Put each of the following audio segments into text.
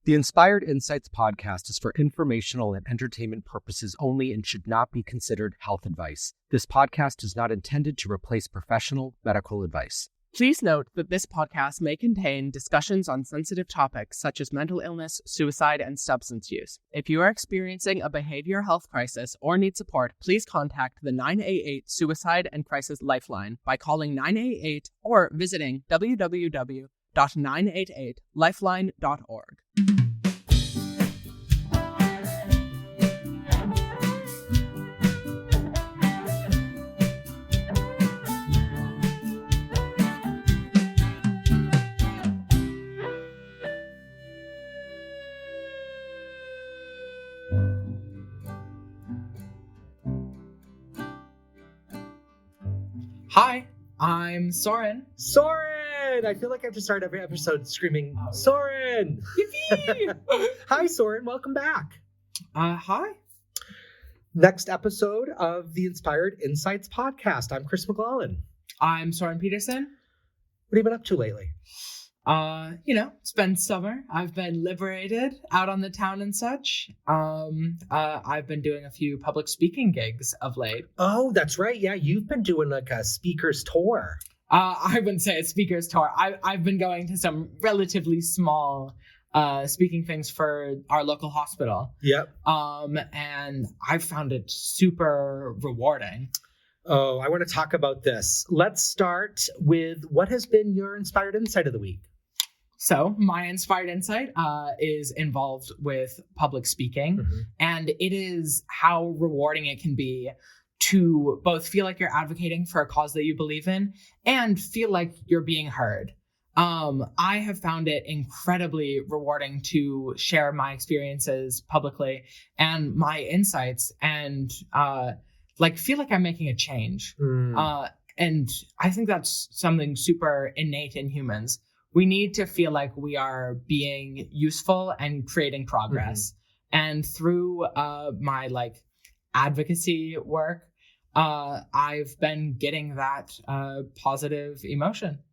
The Inspired Insights podcast is for informational and entertainment purposes only and should not be considered health advice. This podcast is not intended to replace professional medical advice. Please note that this podcast may contain discussions on sensitive topics such as mental illness, suicide, and substance use. If you are experiencing a behavioral health crisis or need support, please contact the 988 Suicide and Crisis Lifeline by calling 988 or visiting www.988lifeline.org. Hi, I'm Soren. Soren! I feel like I have to start every episode screaming, Soren! Yippee! Hi, Soren. Welcome back. Hi. Next episode of the Inspired Insights podcast. I'm Chris McLaughlin. I'm Soren Peterson. What have you been up to lately? It's been summer. I've been liberated out on the town and such. I've been doing a few public speaking gigs of late. Oh, that's right. Yeah, you've been doing like a speaker's tour. I wouldn't say a speaker's tour. I've been going to some relatively small speaking things for our local hospital. Yep. And I've found it super rewarding. Oh, I want to talk about this. Let's start with what has been your inspired insight of the week? So my inspired insight is involved with public speaking, and it is how rewarding it can be to both feel like you're advocating for a cause that you believe in and feel like you're being heard. I have found it incredibly rewarding to share my experiences publicly and my insights and feel like I'm making a change. And I think that's something super innate in humans. We need to feel like we are being useful and creating progress. And through my advocacy work, I've been getting that positive emotion.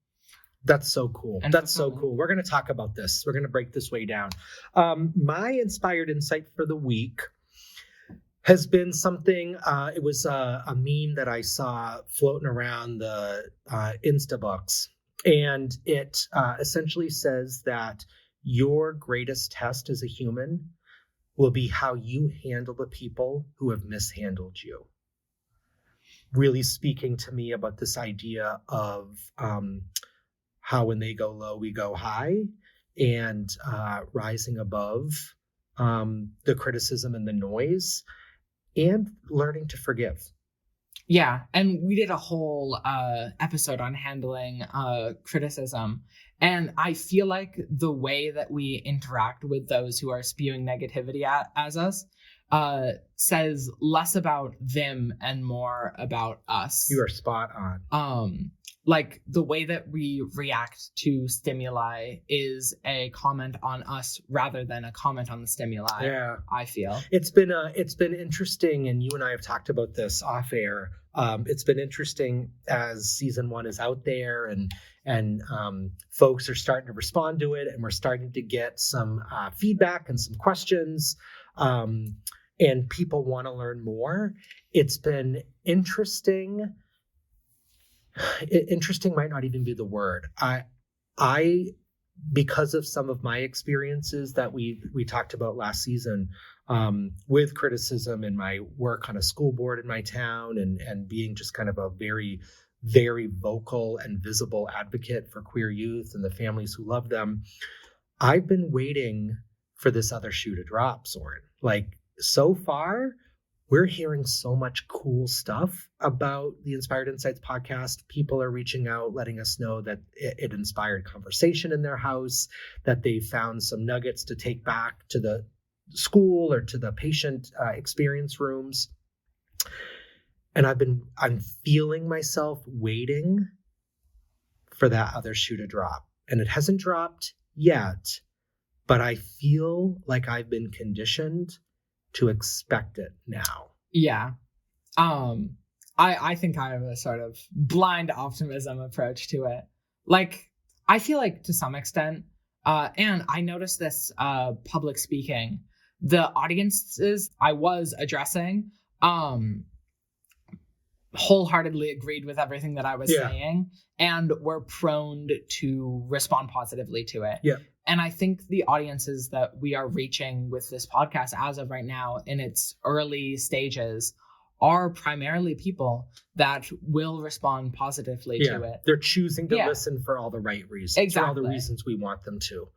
That's so cool. And that's so cool. We're going to talk about this. We're going to break this way down. My inspired insight for the week has been something, it was a meme that I saw floating around the Instabooks. And it essentially says that your greatest test as a human will be how you handle the people who have mishandled you. Really speaking to me about this idea of how when they go low, we go high, and rising above the criticism and the noise, and learning to forgive. Yeah, and we did a whole episode on handling criticism, and I feel like the way that we interact with those who are spewing negativity as us says less about them and more about us. You are spot on. The way that we react to stimuli is a comment on us rather than a comment on the stimuli. Yeah, I feel it's been interesting, and you and I have talked about this off air. It's been interesting as season 1 is out there, and folks are starting to respond to it, and we're starting to get some feedback and some questions, and people want to learn more. It's been interesting. Interesting might not even be the word. I because of some of my experiences that we talked about last season, with criticism and my work on a school board in my town, and being just kind of a very, very vocal and visible advocate for queer youth and the families who love them, I've been waiting for this other shoe to drop, Soren. So far, we're hearing so much cool stuff about the Inspired Insights podcast. People are reaching out, letting us know that it inspired conversation in their house, that they found some nuggets to take back to the school or to the patient experience rooms. And I'm feeling myself waiting for that other shoe to drop. And it hasn't dropped yet, but I feel like I've been conditioned to expect it now. Yeah. I think I have a sort of blind optimism approach to it. I feel like to some extent, And I noticed this public speaking, the audiences I was addressing wholeheartedly agreed with everything that I was saying and were prone to respond positively to it. Yeah. And I think the audiences that we are reaching with this podcast as of right now in its early stages are primarily people that will respond positively to it. They're choosing to listen for all the right reasons. Exactly. For all the reasons we want them to.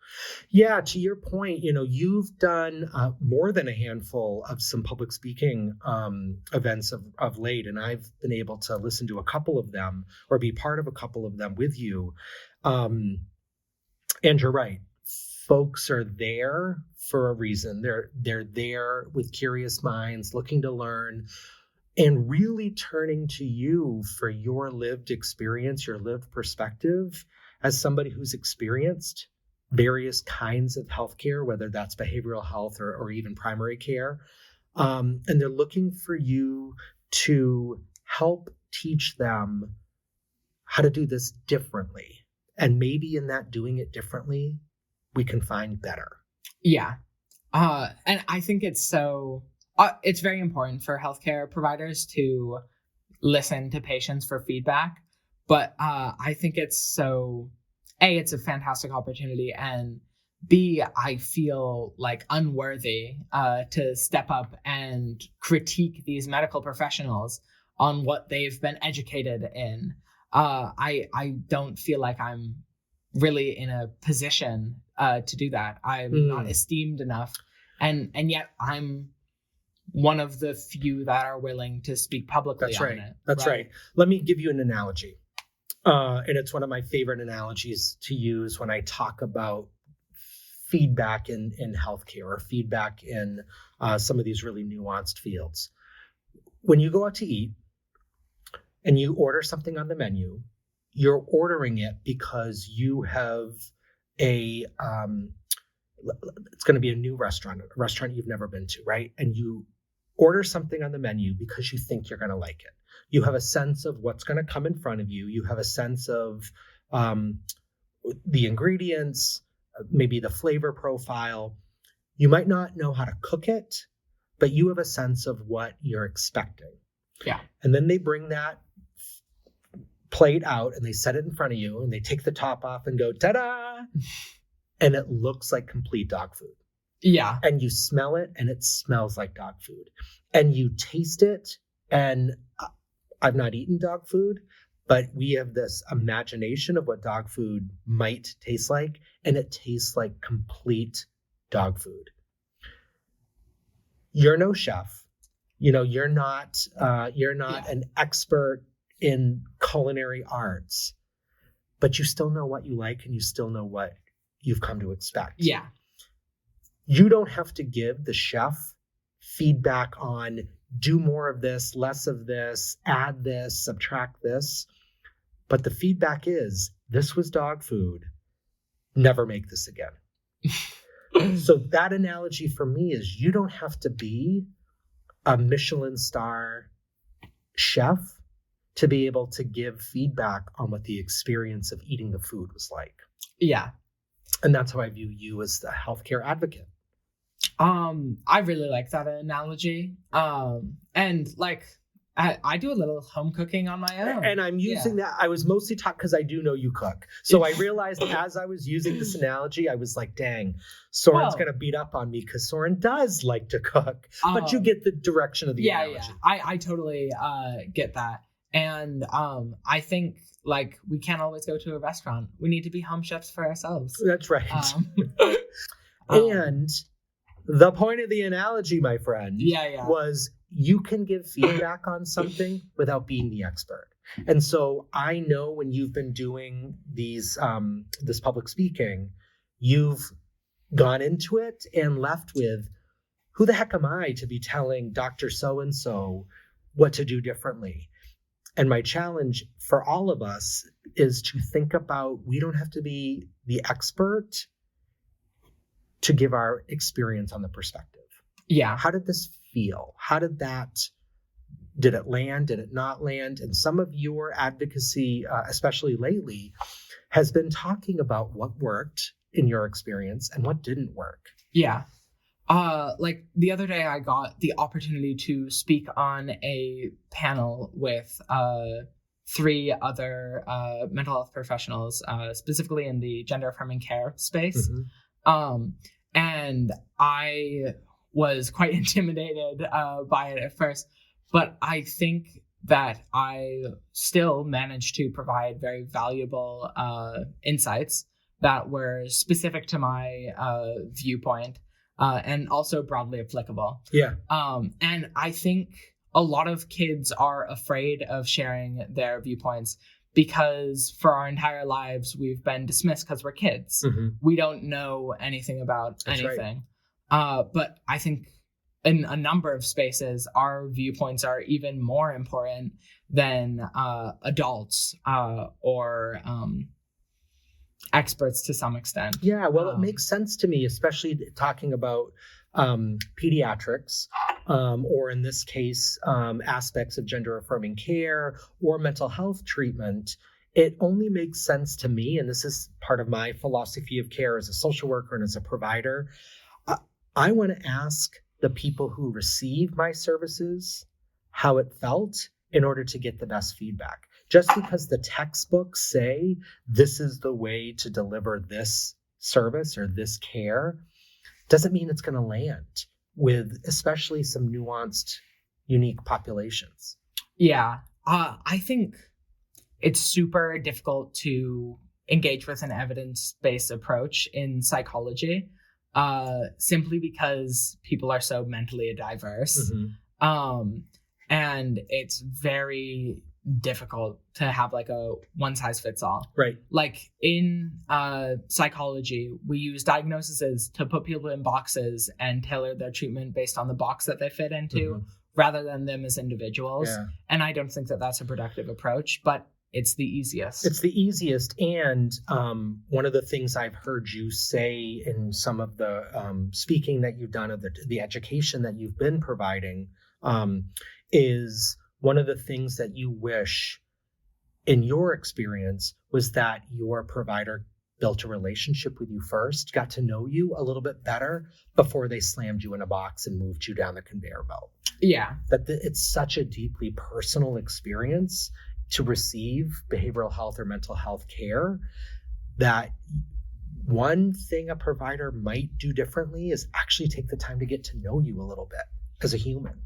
Yeah, to your point, you've done more than a handful of some public speaking events of late, and I've been able to listen to a couple of them or be part of a couple of them with you. And you're right. Folks are there for a reason. They're there with curious minds, looking to learn, and really turning to you for your lived experience, your lived perspective as somebody who's experienced various kinds of healthcare, whether that's behavioral health or even primary care. And they're looking for you to help teach them how to do this differently. And maybe in that doing it differently, we can find better. Yeah. And I think it's very important for healthcare providers to listen to patients for feedback. But I think it's it's a fantastic opportunity. And B, I feel like unworthy to step up and critique these medical professionals on what they've been educated in. I don't feel like I'm really in a position to do that. I'm not esteemed enough. And yet I'm one of the few that are willing to speak publicly on it. That's right. Let me give you an analogy. And it's one of my favorite analogies to use when I talk about feedback in healthcare or feedback in some of these really nuanced fields. When you go out to eat and you order something on the menu, you're ordering it because you have it's going to be a new restaurant, a restaurant you've never been to, right? And you order something on the menu because you think you're going to like it. You have a sense of what's going to come in front of you. You have a sense of the ingredients, maybe the flavor profile. You might not know how to cook it, but you have a sense of what you're expecting. Yeah. And then they bring that plate out and they set it in front of you and they take the top off and go, ta-da! And it looks like complete dog food. Yeah. And you smell it and it smells like dog food. And you taste it, and I've not eaten dog food, but we have this imagination of what dog food might taste like, and it tastes like complete dog food. You're no chef. You're not an expert in culinary arts, but you still know what you like and you still know what you've come to expect. Yeah. You don't have to give the chef feedback on do more of this, less of this, add this, subtract this. But the feedback is, this was dog food. Never make this again. So that analogy for me is you don't have to be a Michelin star chef to be able to give feedback on what the experience of eating the food was like. Yeah. And that's how I view you as the healthcare advocate. I really like that analogy. And like, I do a little home cooking on my own. And I'm using that. I was mostly taught because I do know you cook. So I realized as I was using this analogy, I was like, dang, Soren's going to beat up on me because Soren does like to cook. But you get the direction of the analogy. Yeah. I totally get that. And I think like we can't always go to a restaurant. We need to be home chefs for ourselves. That's right. And the point of the analogy, my friend, was you can give feedback on something without being the expert. And so I know when you've been doing these this public speaking, you've gone into it and left with, who the heck am I to be telling Dr. So-and-so what to do differently? And my challenge for all of us is to think about, we don't have to be the expert to give our experience on the perspective. Yeah. How did this feel? Did it land? Did it not land? And some of your advocacy, especially lately, has been talking about what worked in your experience and what didn't work? Yeah. Like the other day, I got the opportunity to speak on a panel with 3 other mental health professionals, specifically in the gender affirming care space. And I was quite intimidated by it at first, but I think that I still managed to provide very valuable insights that were specific to my viewpoint and also broadly applicable. Yeah. And I think a lot of kids are afraid of sharing their viewpoints because for our entire lives, we've been dismissed because we're kids. We don't know anything about anything. Right. But I think in a number of spaces, our viewpoints are even more important than adults or experts to some extent. Yeah, well, it makes sense to me, especially talking about pediatrics, or in this case, aspects of gender affirming care or mental health treatment. It only makes sense to me, and this is part of my philosophy of care as a social worker and as a provider. I want to ask the people who receive my services how it felt in order to get the best feedback. Just because the textbooks say this is the way to deliver this service or this care doesn't mean it's going to land with especially some nuanced, unique populations. Yeah, I think it's super difficult to engage with an evidence-based approach in psychology, simply because people are so mentally diverse. And it's very difficult to have like a one-size-fits-all. Right. Like in psychology, we use diagnoses to put people in boxes and tailor their treatment based on the box that they fit into, rather than them as individuals. Yeah. And I don't think that that's a productive approach, but it's the easiest. It's the easiest. And one of the things I've heard you say in some of the speaking that you've done, of the education that you've been providing, is one of the things that you wish in your experience was that your provider built a relationship with you first, got to know you a little bit better before they slammed you in a box and moved you down the conveyor belt. Yeah. That it's such a deeply personal experience to receive behavioral health or mental health care, that one thing a provider might do differently is actually take the time to get to know you a little bit as a human.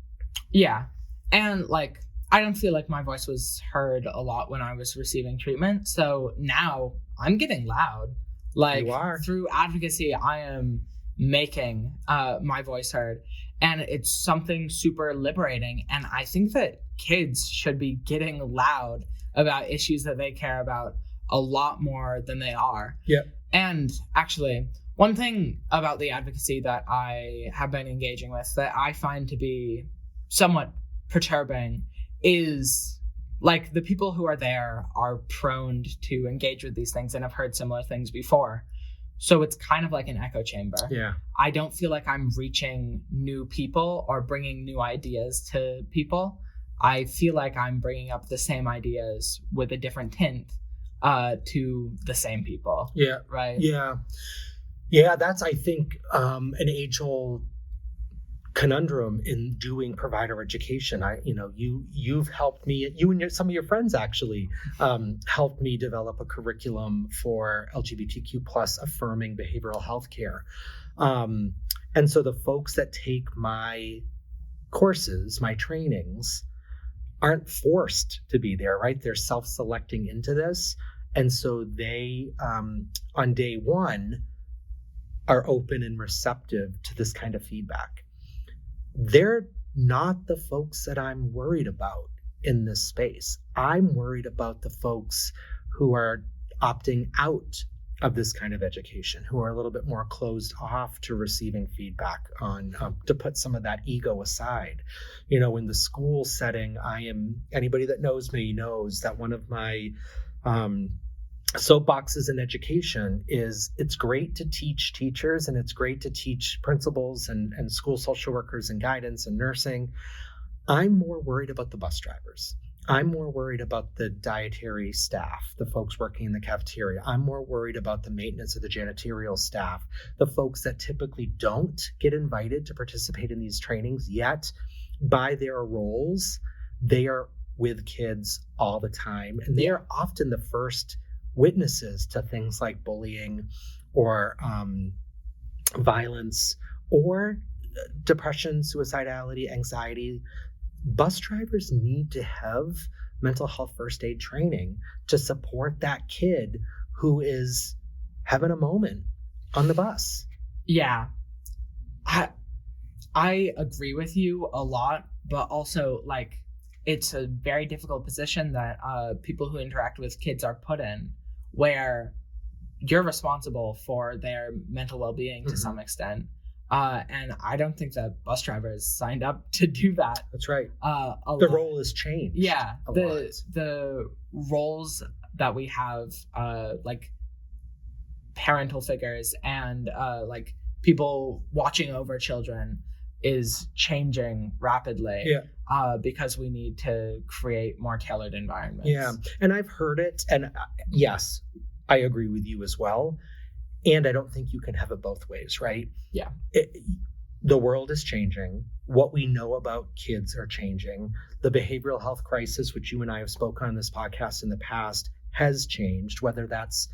Yeah. And like, I don't feel like my voice was heard a lot when I was receiving treatment. So now I'm getting loud. Like through advocacy, I am making my voice heard. And it's something super liberating. And I think that kids should be getting loud about issues that they care about a lot more than they are. Yeah. And actually, one thing about the advocacy that I have been engaging with that I find to be somewhat perturbing is like the people who are there are prone to engage with these things and have heard similar things before. So it's kind of like an echo chamber. Yeah. I don't feel like I'm reaching new people or bringing new ideas to people. I feel like I'm bringing up the same ideas with a different tint to the same people. Yeah. Right. Yeah. Yeah. That's, I think, an age-old conundrum in doing provider education. You've helped me, you and some of your friends actually helped me develop a curriculum for LGBTQ plus affirming behavioral health care. And so the folks that take my courses, my trainings, aren't forced to be there, right? They're self-selecting into this. And so they, on day one, are open and receptive to this kind of feedback. They're not the folks that I'm worried about in this space. I'm worried about the folks who are opting out of this kind of education, who are a little bit more closed off to receiving feedback on, to put some of that ego aside. In the school setting, anybody that knows me knows that one of my soapboxes in education is it's great to teach teachers and it's great to teach principals and school social workers and guidance and nursing. I'm more worried about the bus drivers. I'm more worried about the dietary staff, the folks working in the cafeteria. I'm more worried about the maintenance of the janitorial staff, the folks that typically don't get invited to participate in these trainings, yet by their roles, they are with kids all the time. And they are often the first witnesses to things like bullying or violence or depression, suicidality, anxiety. Bus drivers need to have mental health first aid training to support that kid who is having a moment on the bus. Yeah. I agree with you a lot, but also like it's a very difficult position that people who interact with kids are put in, where you're responsible for their mental well-being to some extent. And I don't think that bus drivers signed up to do that. That's right. The role has changed. Yeah. The roles that we have, like parental figures and like people watching over children is changing rapidly. Because we need to create more tailored environments. Yeah. And I've heard it. And yes, I agree with you as well. And I don't think you can have it both ways, right? Yeah. The world is changing. What we know about kids are changing. The behavioral health crisis, which you and I have spoken on this podcast in the past, has changed, whether that's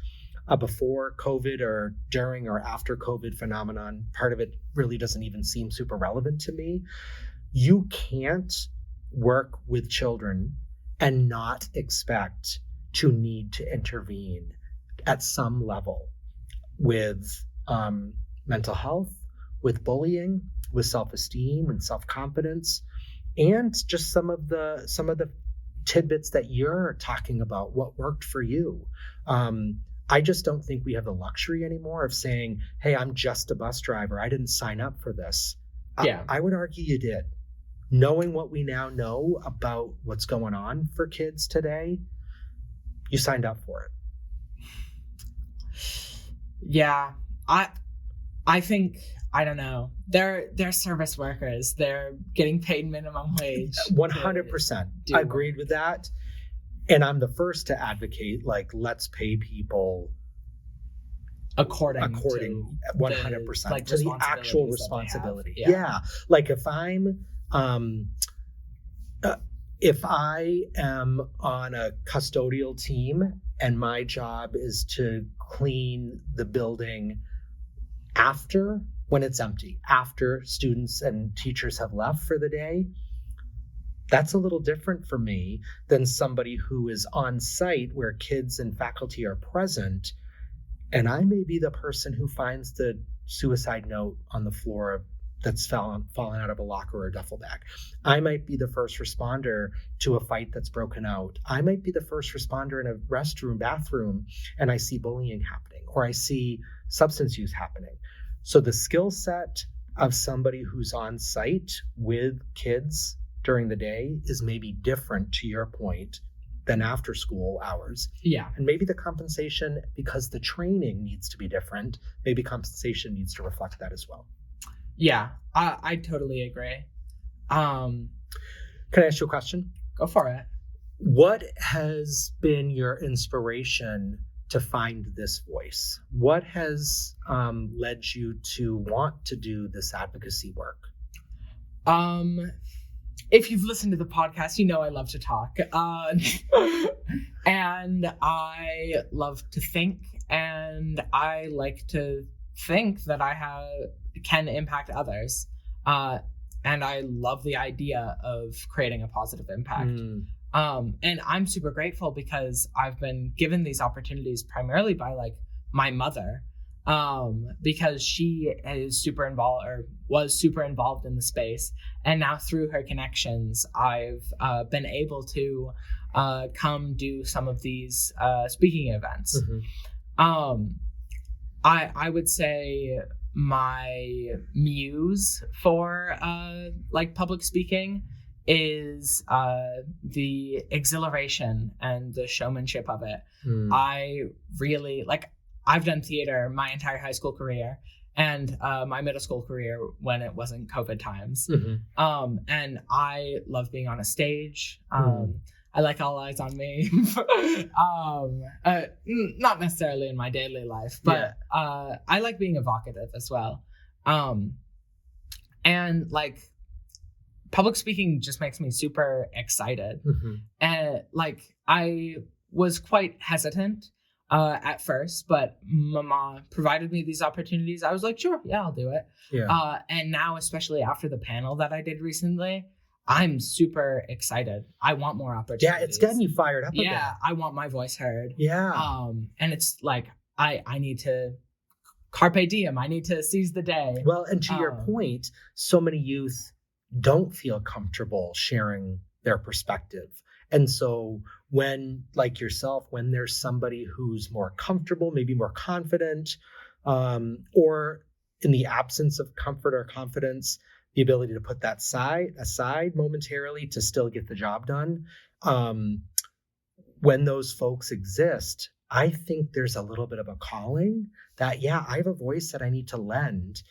a before COVID or during or after COVID phenomenon. Part of it really doesn't even seem super relevant to me. You can't work with children and not expect to need to intervene at some level with mental health, with bullying, with self-esteem and self-confidence, and just some of the tidbits that you're talking about, what worked for you. I just don't think we have the luxury anymore of saying, hey, I'm just a bus driver. I didn't sign up for this. Yeah. I would argue you did. Knowing what we now know about what's going on for kids today, you signed up for it. Yeah, I think, I don't know. They're service workers. They're getting paid minimum wage. 100%. I agreed with that. And I'm the first to advocate, like, let's pay people according to 100% to the actual responsibility. Yeah. Like if I am on a custodial team and my job is to clean the building after, when it's empty, after students and teachers have left for the day, that's a little different for me than somebody who is on site where kids and faculty are present. And I may be the person who finds the suicide note on the floor that's fallen out of a locker or a duffel bag. I might be the first responder to a fight that's broken out. I might be the first responder in a restroom, bathroom, and I see bullying happening, or I see substance use happening. So the skill set of somebody who's on site with kids during the day is maybe different, to your point, than after school hours. Yeah. And maybe the compensation, because the training needs to be different, maybe compensation needs to reflect that as well. Yeah, I totally agree. Can I ask you a question? Go for it. What has been your inspiration to find this voice? What has led you to want to do this advocacy work? If you've listened to the podcast, you know I love to talk. And I love to think, and I like to think that I can impact others. And I love the idea of creating a positive impact. And I'm super grateful because I've been given these opportunities primarily by my mother, because she is was super involved in the space. And now through her connections, I've been able to come do some of these speaking events. Mm-hmm. I would say my muse for public speaking is the exhilaration and the showmanship of it. I really I've done theater my entire high school career and my middle school career when it wasn't COVID times. Mm-hmm. And I love being on a stage. I like all eyes on me. Not necessarily in my daily life, but I like being evocative as well. And like public speaking just makes me super excited. And like I was quite hesitant at first, but Mama provided me these opportunities. I was like, sure, yeah, I'll do it. Yeah. And now, especially after the panel that I did recently, I'm super excited. I want more opportunities. Yeah, it's getting you fired up. Yeah, I want my voice heard. Yeah. And it's like I need to carpe diem. I need to seize the day. Well, and to your point, so many youth don't feel comfortable sharing their perspective. And so when, like yourself, when there's somebody who's more comfortable, maybe more confident, or in the absence of comfort or confidence, the ability to put that aside momentarily to still get the job done. When those folks exist, I think there's a little bit of a calling that, yeah, I have a voice that I need to lend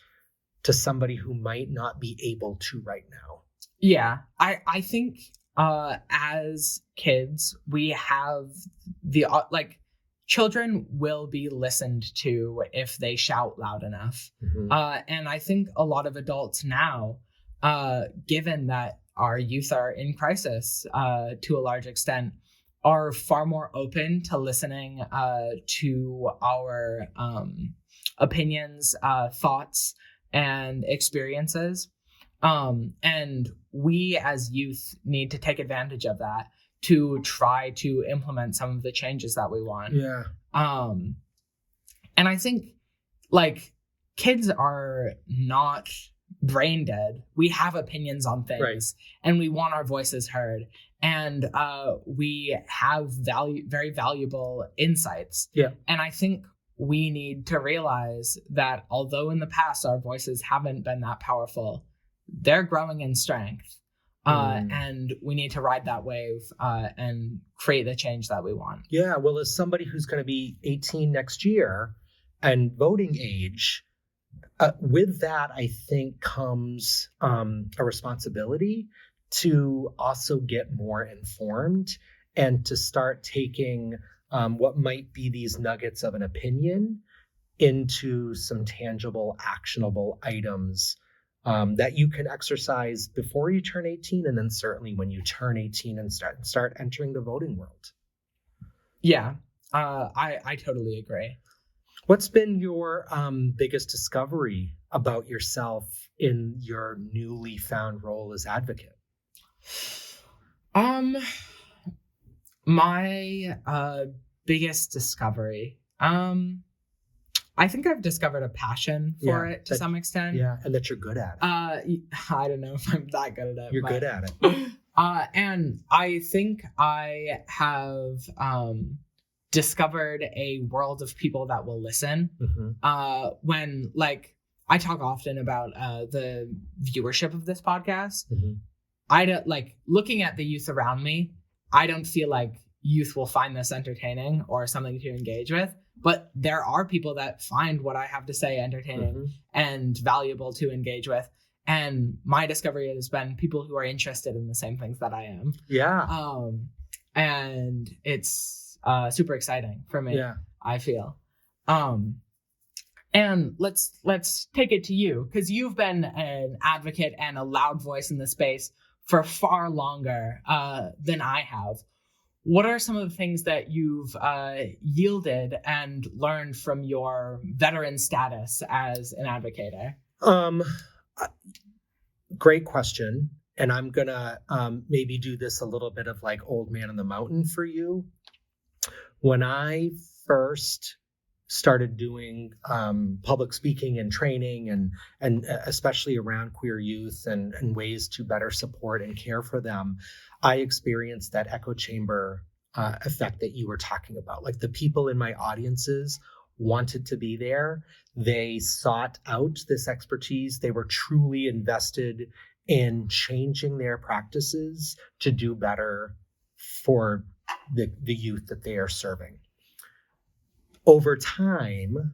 to somebody who might not be able to right now. Yeah, I think as kids, we have the children will be listened to if they shout loud enough. And I think a lot of adults now, given that our youth are in crisis to a large extent, are far more open to listening to our opinions, thoughts, and experiences. And we as youth need to take advantage of that to try to implement some of the changes that we want. Yeah. And I think like kids are not brain dead. We have opinions on things, right, and we want our voices heard. And we have very valuable insights. Yeah. And I think we need to realize that although in the past our voices haven't been that powerful, they're growing in strength. And we need to ride that wave and create the change that we want. Yeah, well, as somebody who's going to be 18 next year and voting age, with that, I think comes a responsibility to also get more informed and to start taking what might be these nuggets of an opinion into some tangible, actionable items that you can exercise before you turn 18, and then certainly when you turn 18 and start entering the voting world. Yeah, I totally agree. What's been your biggest discovery about yourself in your newly found role as advocate? My biggest discovery. I think I've discovered a passion for it to some extent. Yeah, and that you're good at it. I don't know if I'm that good at it. You're good at it. And I think I have discovered a world of people that will listen. When, like, I talk often about the viewership of this podcast. I don't, like, looking at the youth around me, I don't feel like youth will find this entertaining or something to engage with. But there are people that find what I have to say entertaining and valuable to engage with. And my discovery has been people who are interested in the same things that I am. Yeah. And it's super exciting for me, I feel. And let's take it to you, because you've been an advocate and a loud voice in the space for far longer than I have. What are some of the things that you've yielded and learned from your veteran status as an advocate? Great question. And I'm going to maybe do this a little bit of like old man on the mountain for you. When I first started doing public speaking and training and especially around queer youth and ways to better support and care for them, I experienced that echo chamber effect that you were talking about. Like the people in my audiences wanted to be there. They sought out this expertise. They were truly invested in changing their practices to do better for the youth that they are serving. Over time,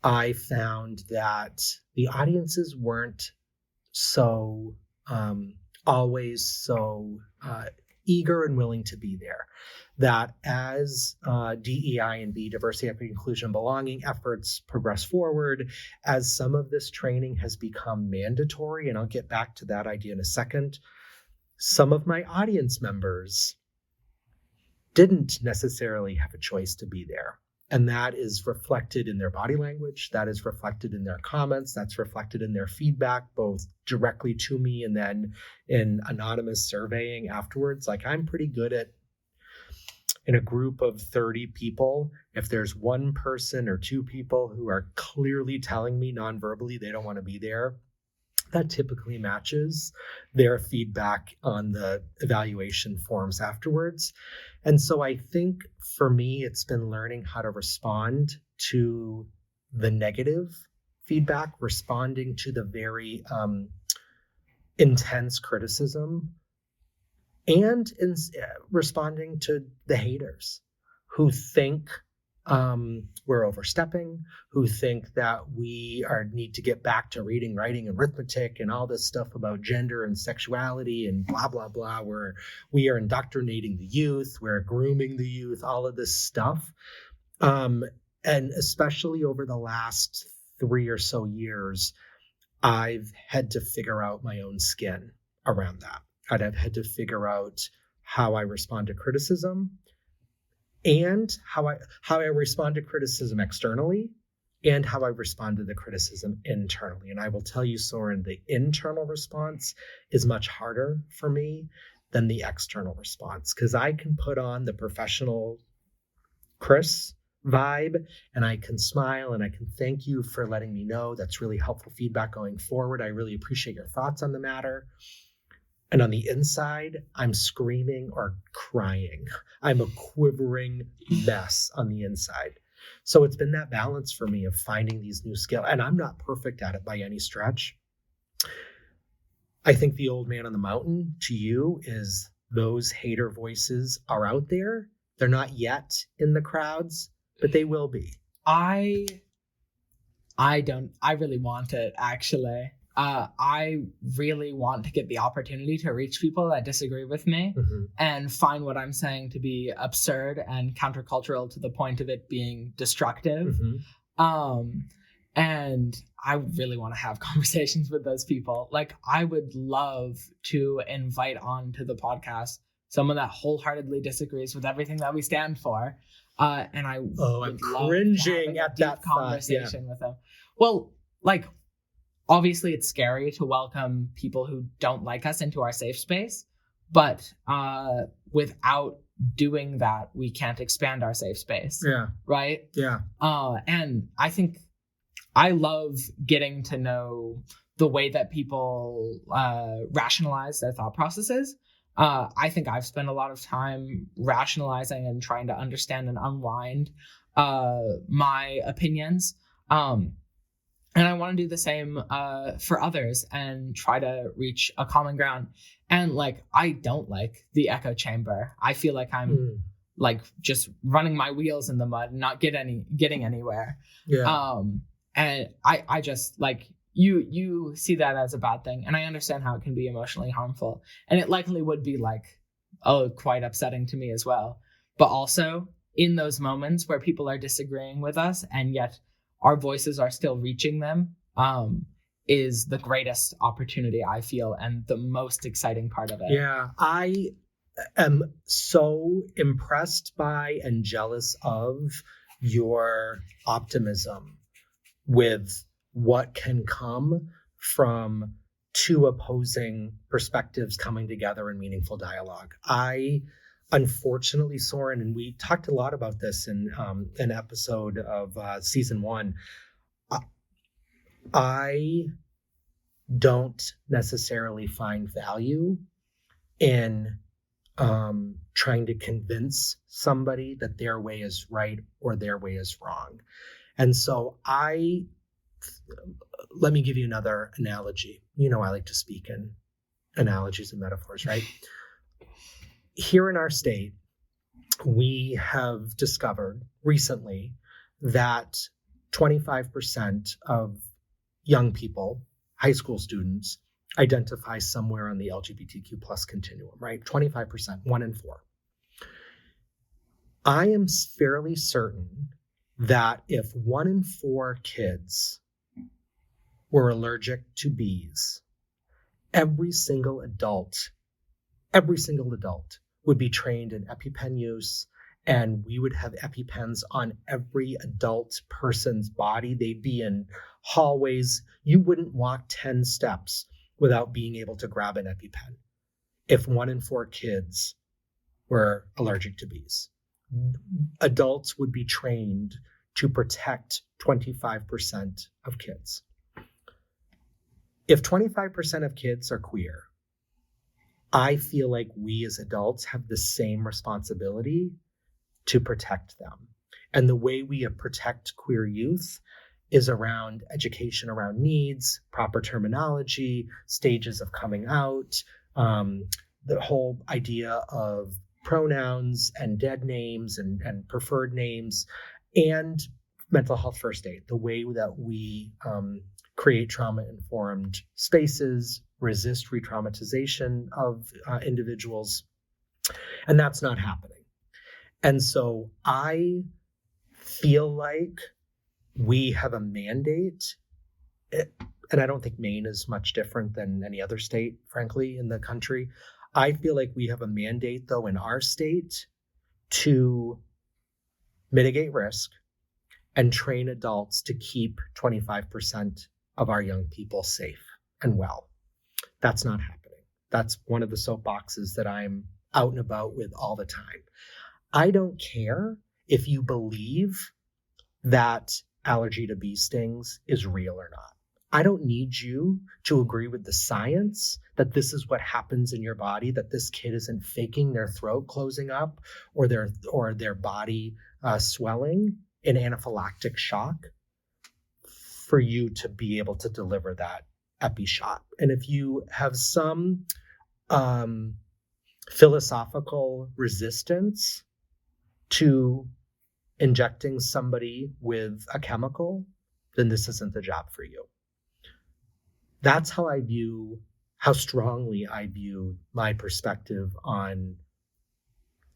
I found that the audiences weren't so always so eager and willing to be there. That as DEI and B, diversity, equity, inclusion, and belonging efforts progress forward, as some of this training has become mandatory, and I'll get back to that idea in a second, some of my audience members didn't necessarily have a choice to be there. And that is reflected in their body language. That is reflected in their comments. That's reflected in their feedback, both directly to me and then in anonymous surveying afterwards. Like, I'm pretty good at, in a group of 30 people, if there's one person or two people who are clearly telling me non-verbally they don't want to be there, that typically matches their feedback on the evaluation forms afterwards. And so I think for me, it's been learning how to respond to the negative feedback, responding to the very intense criticism, and responding to the haters who think we're overstepping, who think that we need to get back to reading, writing, and arithmetic and all this stuff about gender and sexuality and blah, blah, blah, where we are indoctrinating the youth, we're grooming the youth, all of this stuff. And especially over the last 3 or so years, I've had to figure out my own skin around that. I've had to figure out how I respond to criticism, and how I respond to criticism externally, and how I respond to the criticism internally. And I will tell you, Soren, the internal response is much harder for me than the external response, because I can put on the professional Chris vibe, and I can smile, and I can thank you for letting me know. That's really helpful feedback going forward. I really appreciate your thoughts on the matter. And on the inside, I'm screaming or crying. I'm a quivering mess on the inside. So it's been that balance for me of finding these new skills. And I'm not perfect at it by any stretch. I think the old man on the mountain to you is those hater voices are out there. They're not yet in the crowds, but they will be. I really want it, actually. I really want to get the opportunity to reach people that disagree with me and find what I'm saying to be absurd and countercultural to the point of it being destructive. And I really want to have conversations with those people. Like, I would love to invite on to the podcast someone that wholeheartedly disagrees with everything that we stand for. And I would love cringing to have at deep that conversation with them. Well, like, obviously, it's scary to welcome people who don't like us into our safe space, but without doing that, we can't expand our safe space. Yeah. Right? Yeah. And I think I love getting to know the way that people rationalize their thought processes. I think I've spent a lot of time rationalizing and trying to understand and unwind my opinions. And I want to do the same for others and try to reach a common ground. And like, I don't like the echo chamber. I feel like I'm like just running my wheels in the mud and not getting anywhere. Yeah. And I just like, you see that as a bad thing. And I understand how it can be emotionally harmful. And it likely would be like, quite upsetting to me as well. But also in those moments where people are disagreeing with us and yet our voices are still reaching them, is the greatest opportunity, I feel, and the most exciting part of it. Yeah, I am so impressed by and jealous of your optimism with what can come from two opposing perspectives coming together in meaningful dialogue. Unfortunately, Soren, and we talked a lot about this in an episode of season 1, I don't necessarily find value in trying to convince somebody that their way is right or their way is wrong. And so let me give you another analogy. You know, I like to speak in analogies and metaphors, right? Here in our state, we have discovered recently that 25% of young people, high school students, identify somewhere on the LGBTQ plus continuum, right? 25%, 1 in 4. I am fairly certain that if 1 in 4 kids were allergic to bees, every single adult would be trained in EpiPen use, and we would have EpiPens on every adult person's body. They'd be in hallways. You wouldn't walk 10 steps without being able to grab an EpiPen if 1 in 4 kids were allergic to bees. Adults would be trained to protect 25% of kids. If 25% of kids are queer, I feel like we as adults have the same responsibility to protect them. And the way we protect queer youth is around education around needs, proper terminology, stages of coming out, the whole idea of pronouns and dead names and preferred names, and mental health first aid, the way that we create trauma-informed spaces, resist re-traumatization of individuals, and that's not happening. And so I feel like we have a mandate, and I don't think Maine is much different than any other state, frankly, in the country. I feel like we have a mandate, though, in our state to mitigate risk and train adults to keep 25% of our young people safe and well. That's not happening. That's one of the soapboxes that I'm out and about with all the time. I don't care if you believe that allergy to bee stings is real or not. I don't need you to agree with the science that this is what happens in your body, that this kid isn't faking their throat closing up or their body swelling in anaphylactic shock for you to be able to deliver that epi shot. And if you have some philosophical resistance to injecting somebody with a chemical, then this isn't the job for you. That's how strongly I view my perspective on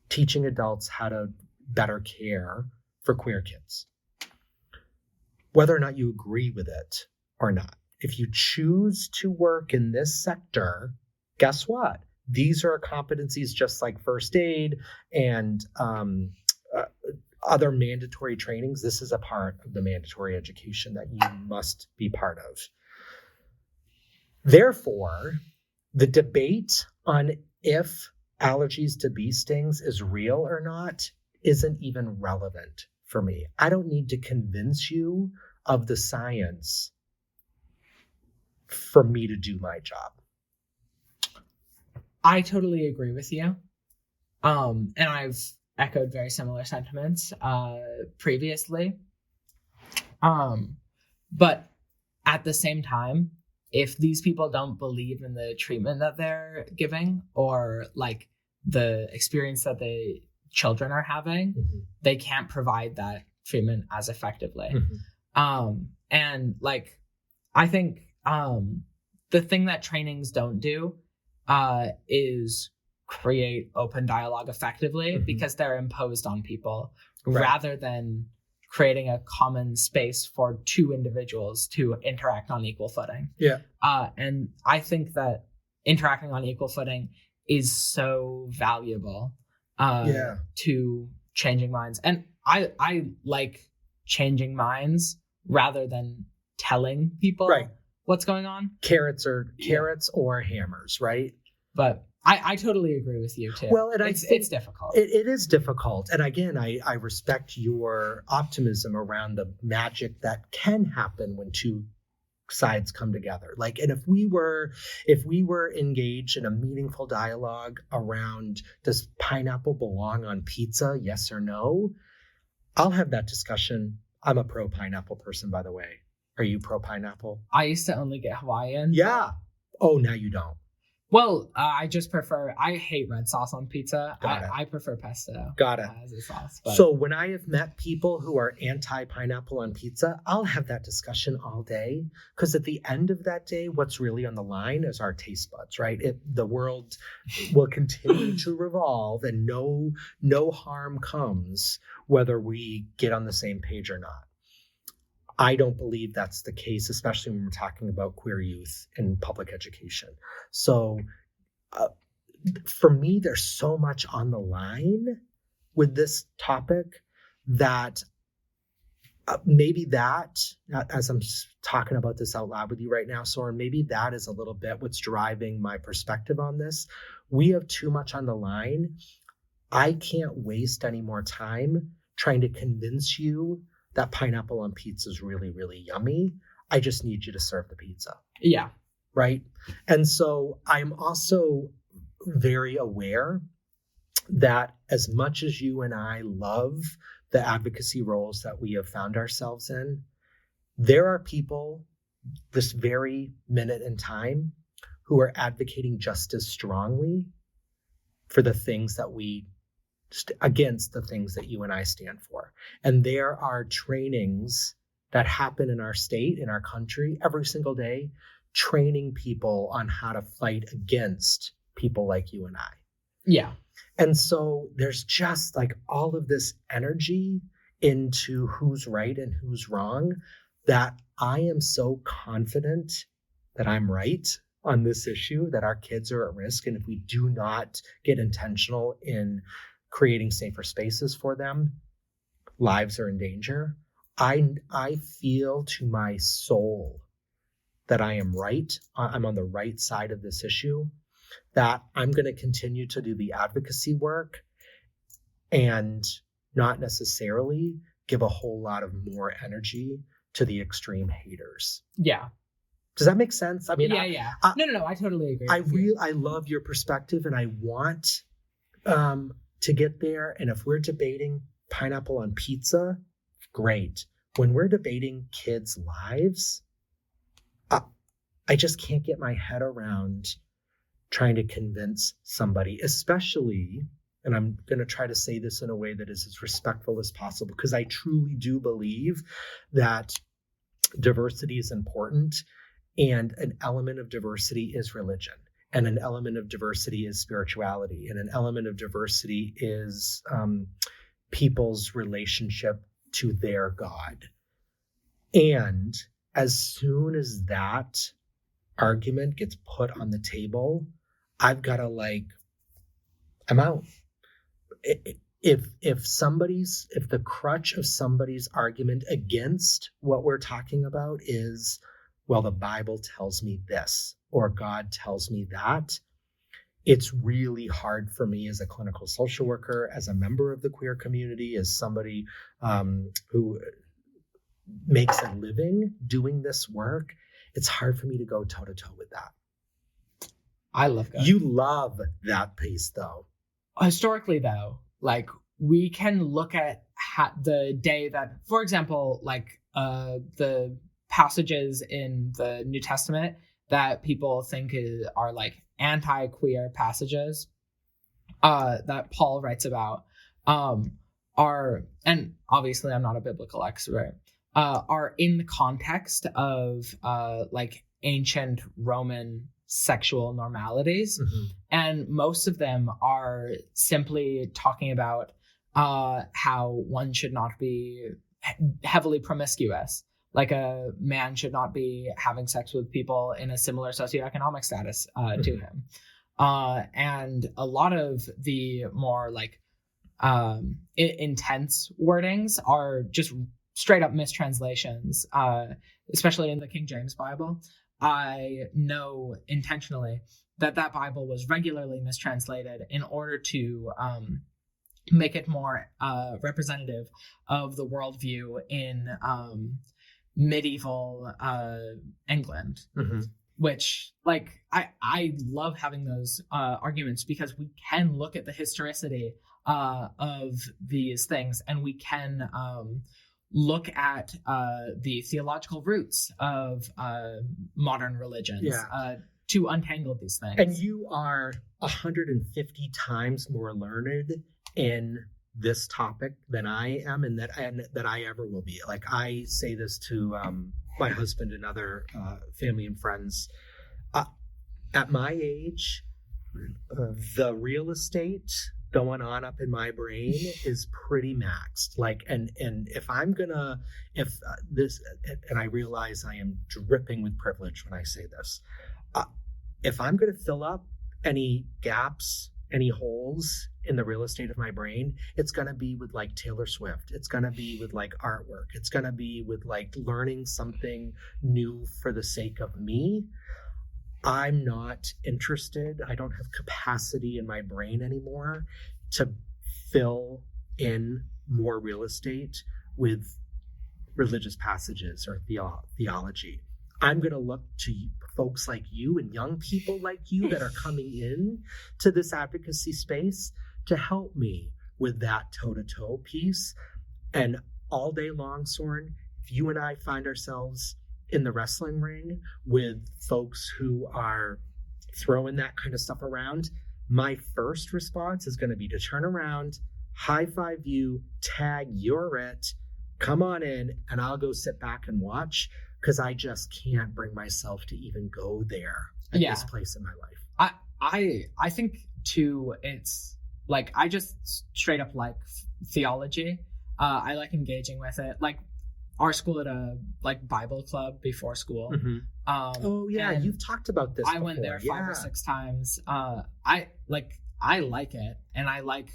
teaching adults how to better care for queer kids. Whether or not you agree with it or not. If you choose to work in this sector, guess what? These are competencies just like first aid and other mandatory trainings. This is a part of the mandatory education that you must be part of. Therefore, the debate on if allergies to bee stings is real or not isn't even relevant for me. I don't need to convince you of the science for me to do my job. I totally agree with you. And I've echoed very similar sentiments previously. But at the same time, if these people don't believe in the treatment that they're giving or like the experience that the children are having, they can't provide that treatment as effectively. And like, I think the thing that trainings don't do is create open dialogue effectively because they're imposed on people rather than creating a common space for two individuals to interact on equal footing. And I think that interacting on equal footing is so valuable to changing minds. And I like changing minds rather than telling people what's going on. Carrots or hammers, right? But I totally agree with you too. Well, and it's difficult. It is difficult. And again, I respect your optimism around the magic that can happen when two sides come together. Like, and if we were engaged in a meaningful dialogue around, does pineapple belong on pizza? Yes or no? I'll have that discussion. I'm a pro pineapple person, by the way. Are you pro pineapple? I used to only get Hawaiian. Yeah. Oh, now you don't. Well, I hate red sauce on pizza. I prefer pesto. Got it. As a sauce. But... So when I have met people who are anti-pineapple on pizza, I'll have that discussion all day. Because at the end of that day, what's really on the line is our taste buds, right? The world will continue to revolve and no harm comes whether we get on the same page or not. I don't believe that's the case, especially when we're talking about queer youth in public education. So for me, there's so much on the line with this topic that maybe that, as I'm talking about this out loud with you right now, Soren, maybe that is a little bit what's driving my perspective on this. We have too much on the line. I can't waste any more time trying to convince you that pineapple on pizza is really, really yummy. I just need you to serve the pizza. Yeah. Right? And so I'm also very aware that as much as you and I love the advocacy roles that we have found ourselves in, there are people this very minute in time who are advocating just as strongly for the things that against the things that you and I stand for. And there are trainings that happen in our state, in our country, every single day, training people on how to fight against people like you and I. Yeah. And so there's just like all of this energy into who's right and who's wrong that I am so confident that I'm right on this issue, that our kids are at risk. And if we do not get intentional in creating safer spaces for them, lives are in danger. I feel to my soul that I am right. I'm on the right side of this issue, that I'm going to continue to do the advocacy work and not necessarily give a whole lot of more energy to the extreme haters. Yeah. Does that make sense? I mean, yeah. No, I totally agree. I love your perspective, and I want to get there. And if we're debating pineapple on pizza, great. When we're debating kids' lives, I just can't get my head around trying to convince somebody, especially, and I'm going to try to say this in a way that is as respectful as possible, because I truly do believe that diversity is important, and an element of diversity is religion. And an element of diversity is spirituality. And an element of diversity is people's relationship to their God. And as soon as that argument gets put on the table, I've got to I'm out. If the crutch of somebody's argument against what we're talking about is, well, the Bible tells me this, or God tells me that, it's really hard for me as a clinical social worker, as a member of the queer community, as somebody who makes a living doing this work. It's hard for me to go toe to toe with that. I love that. You love that piece, though. Historically, though, we can look at the day that, for example, the passages in the New Testament that people think are anti-queer passages that Paul writes about are, and obviously I'm not a biblical expert, are in the context of ancient Roman sexual normalities. Mm-hmm. And most of them are simply talking about how one should not be heavily promiscuous. Like a man should not be having sex with people in a similar socioeconomic status to him. And a lot of the more intense wordings are just straight up mistranslations, especially in the King James Bible. I know intentionally that Bible was regularly mistranslated in order to make it more representative of the worldview in medieval England. Mm-hmm. Which, I love having those arguments, because we can look at the historicity of these things, and we can look at the theological roots of modern religions to untangle these things. And you are 150 times more learned in this topic than I am, and that I ever will be. Like, I say this to my husband and other family and friends. At my age, the real estate going on up in my brain is pretty maxed. Like, and if I'm gonna, and I realize I am dripping with privilege when I say this, if I'm gonna fill up any gaps, any holes in the real estate of my brain, it's gonna be with like Taylor Swift. It's gonna be with like artwork. It's gonna be with like learning something new for the sake of me. I'm not interested. I don't have capacity in my brain anymore to fill in more real estate with religious passages or theology. I'm going to look to folks like you and young people like you that are coming in to this advocacy space to help me with that toe-to-toe piece. And all day long, Soren, if you and I find ourselves in the wrestling ring with folks who are throwing that kind of stuff around, my first response is going to be to turn around, high five you, tag, you're it, come on in, and I'll go sit back and watch, because I just can't bring myself to even go there at this place in my life. I think too, it's like, I just straight up like theology. I like engaging with it. Like, our school had a like Bible club before school. Mm-hmm. You've talked about this. I went there 5 or 6 times. I like it, and I like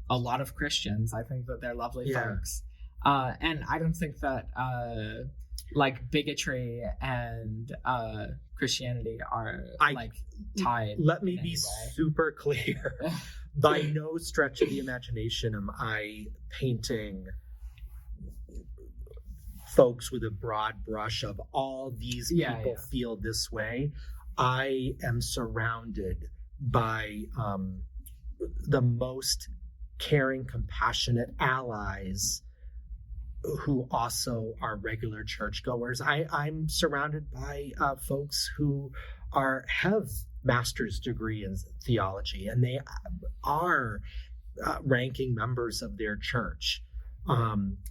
a lot of Christians. I think that they're lovely folks, and I don't think that like bigotry and Christianity are like tied. Let me be super clear. By no stretch of the imagination am I painting folks with a broad brush of all these people feel this way. I am surrounded by the most caring, compassionate allies who also are regular churchgoers. I'm surrounded by folks who have master's degree in theology, and they are ranking members of their church.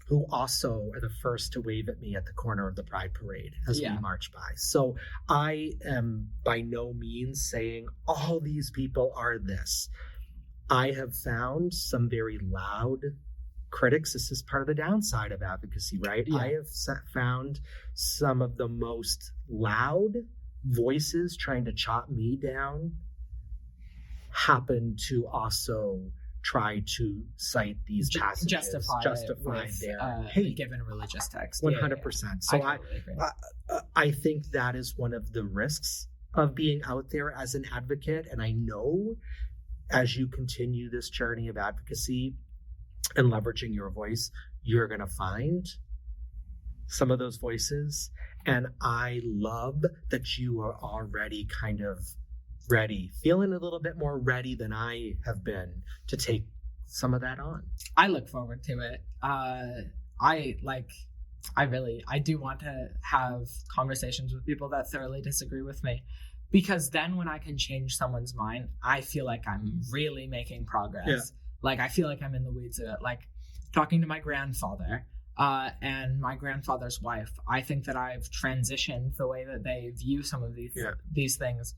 Who also are the first to wave at me at the corner of the Pride Parade as we march by. So I am by no means saying all these people are this. I have found some very loud critics. This is part of the downside of advocacy, right? Yeah. I have found some of the most loud voices trying to chop me down happen to also try to cite these passages, justify their given religious text. 100%. So I think that is one of the risks of being out there as an advocate. And I know as you continue this journey of advocacy and leveraging your voice, you're going to find some of those voices. And I love that you are already kind of ready, feeling a little bit more ready than I have been to take some of that on. I look forward to it. I do want to have conversations with people that thoroughly disagree with me, because then when I can change someone's mind, I feel like I'm really making progress. Yeah. Like, I feel like I'm in the weeds of it. Like, talking to my grandfather and my grandfather's wife, I think that I've transitioned the way that they view some of these things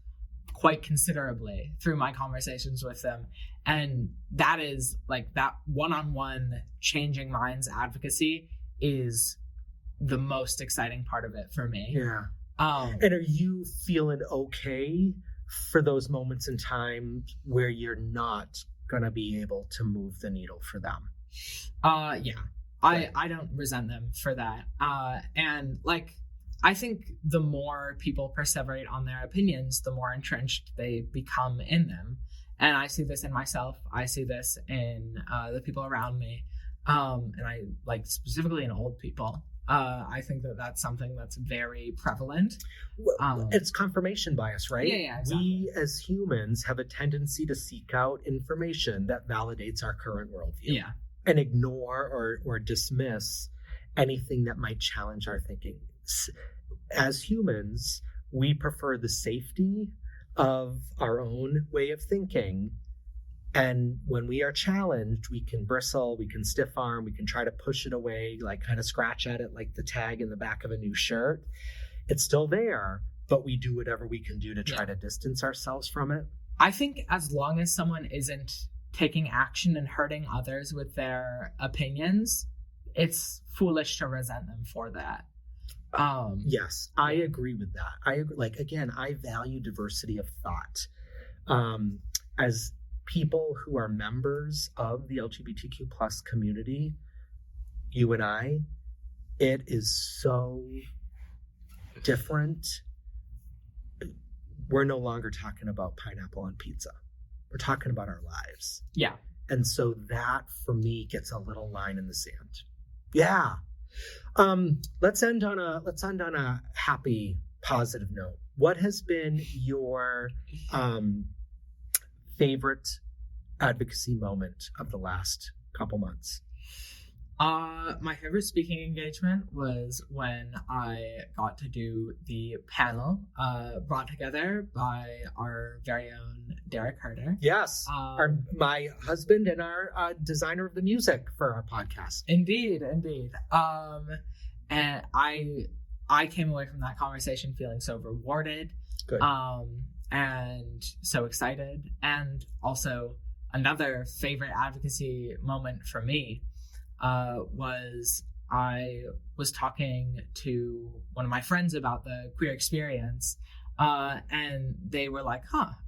quite considerably through my conversations with them. And that is like, that one-on-one changing minds advocacy is the most exciting part of it for me. Yeah. And are you feeling okay for those moments in time where you're not going to be able to move the needle for them? Yeah. I don't resent them for that. And like, I think the more people perseverate on their opinions, the more entrenched they become in them. And I see this in myself. I see this in the people around me. And I like specifically in old people. I think that that's something that's very prevalent. It's confirmation bias, right? Yeah, exactly. We as humans have a tendency to seek out information that validates our current worldview. Yeah. And ignore or dismiss anything that might challenge our thinking. As humans, we prefer the safety of our own way of thinking. And when we are challenged, we can bristle, we can stiff arm, we can try to push it away, like kind of scratch at it like the tag in the back of a new shirt. It's still there, but we do whatever we can do to try to distance ourselves from it. I think as long as someone isn't taking action and hurting others with their opinions, it's foolish to resent them for that. Yes, I agree with that. I value diversity of thought. As people who are members of the LGBTQ plus community, you and I, it is so different. We're no longer talking about pineapple on pizza. We're talking about our lives. Yeah. And so that for me gets a little line in the sand. Yeah. Let's end on a happy, positive note. What has been your favorite advocacy moment of the last couple months? My favorite speaking engagement was when I got to do the panel brought together by our very own Derek Herder. Yes, my husband and our designer of the music for our podcast. Indeed. And I came away from that conversation feeling so rewarded. Good. And so excited. And also another favorite advocacy moment for me was I was talking to one of my friends about the queer experience, and they were like,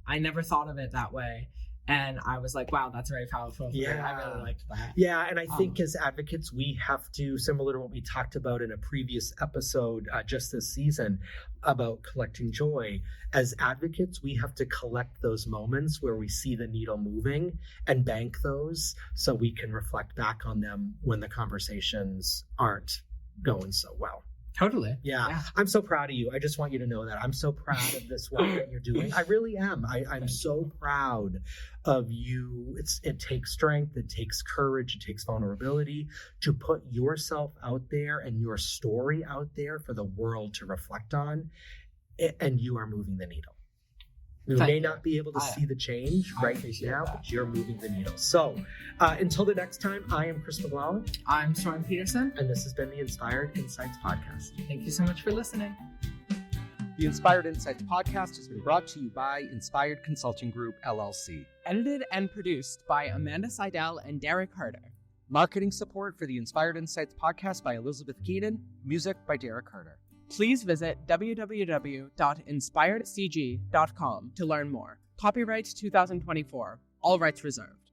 I never thought of it that way. And I was like, wow, that's very powerful. Yeah. I really liked that. Yeah, and I think as advocates, we have to, similar to what we talked about in a previous episode just this season about collecting joy, as advocates, we have to collect those moments where we see the needle moving and bank those so we can reflect back on them when the conversations aren't going so well. Totally. Yeah. I'm so proud of you. I just want you to know that I'm so proud of this work that you're doing. I really am. I'm so proud of you. It takes strength. It takes courage. It takes vulnerability to put yourself out there and your story out there for the world to reflect on. And you are moving the needle. We may not be able to see the change right now, but you're moving the needle. So until the next time, I am Chris McLaughlin. I'm Soren Peterson. And this has been the Inspired Insights podcast. Thank you so much for listening. The Inspired Insights podcast has been brought to you by Inspired Consulting Group, LLC. Edited and produced by Amanda Seidel and Derek Herder. Marketing support for the Inspired Insights podcast by Elizabeth Keenan. Music by Derek Herder. Please visit www.inspiredcg.com to learn more. Copyright 2024. All rights reserved.